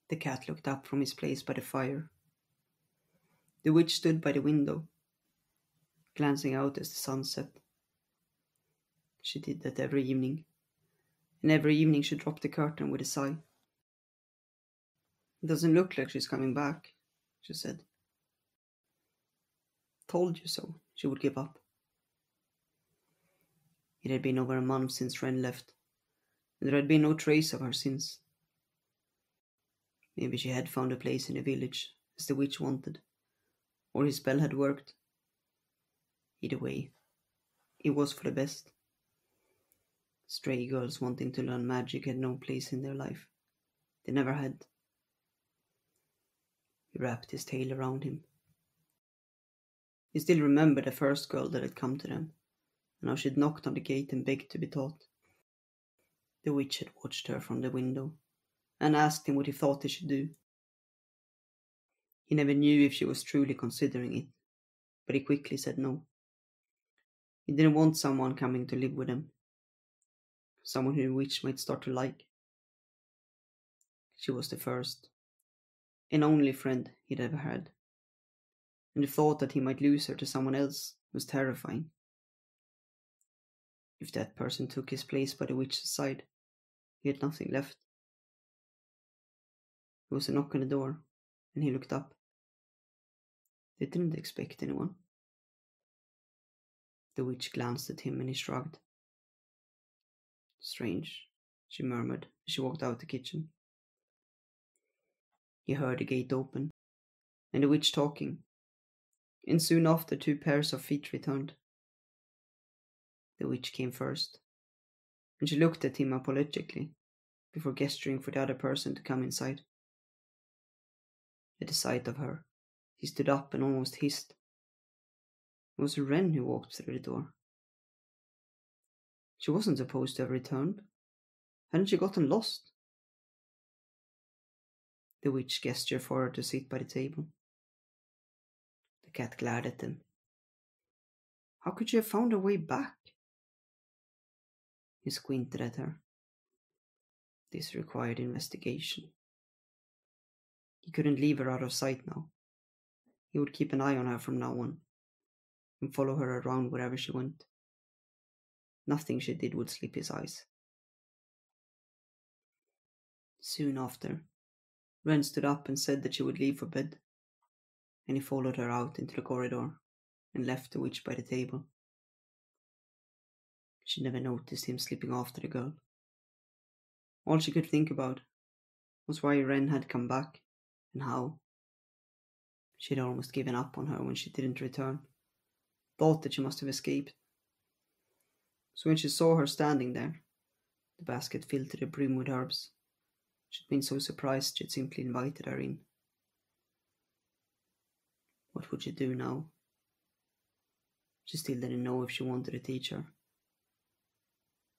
The cat looked up from his place by the fire. The witch stood by the window, glancing out as the sun set. She did that every evening, and every evening she dropped the curtain with a sigh. "It doesn't look like she's coming back," she said. "Told you so," she would give up. It had been over a month since Wren left, and there had been no trace of her since. Maybe she had found a place in the village, as the witch wanted, or his spell had worked. Either way, it was for the best. Stray girls wanting to learn magic had no place in their life. They never had. He wrapped his tail around him. He still remembered the first girl that had come to them, and how she had knocked on the gate and begged to be taught. The witch had watched her from the window, and asked him what he thought he should do. He never knew if she was truly considering it, but he quickly said no. He didn't want someone coming to live with him, someone who the witch might start to like. She was the first and only friend he'd ever had, and the thought that he might lose her to someone else was terrifying. If that person took his place by the witch's side, he had nothing left. There was a knock on the door, and he looked up. They didn't expect anyone. The witch glanced at him and he shrugged. "Strange," she murmured as she walked out the kitchen. He heard the gate open, and the witch talking, and soon after 2 pairs of feet returned. The witch came first, and she looked at him apologetically before gesturing for the other person to come inside. At the sight of her, he stood up and almost hissed. It was Wren who walked through the door. She wasn't supposed to have returned. Hadn't she gotten lost? The witch gestured for her to sit by the table. The cat glared at them. How could she have found her way back? He squinted at her. This required investigation. He couldn't leave her out of sight now. He would keep an eye on her from now on, and follow her around wherever she went. Nothing she did would slip his eyes. Soon after, Wren stood up and said that she would leave for bed, and he followed her out into the corridor and left the witch by the table. She never noticed him slipping after the girl. All she could think about was why Wren had come back and how. She had almost given up on her when she didn't return, thought that she must have escaped. So when she saw her standing there, the basket filled to the brim with herbs, she'd been so surprised she'd simply invited her in. What would she do now? She still didn't know if she wanted to teach her.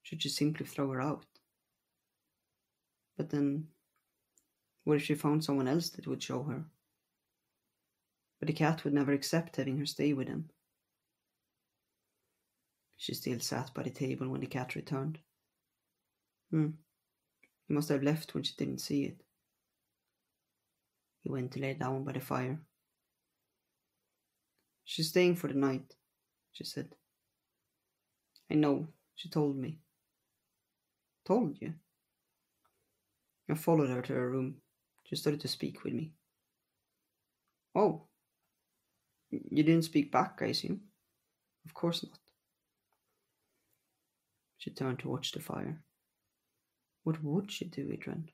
Should she simply throw her out? But then, what if she found someone else that would show her? But the cat would never accept having her stay with him. She still sat by the table when the cat returned. He must have left when she didn't see it. He went to lay down by the fire. She's staying for the night, she said. I know, she told me. Told you? I followed her to her room. She started to speak with me. Oh, you didn't speak back, I assume? Of course not. She turned to watch the fire. What would she do with Wren?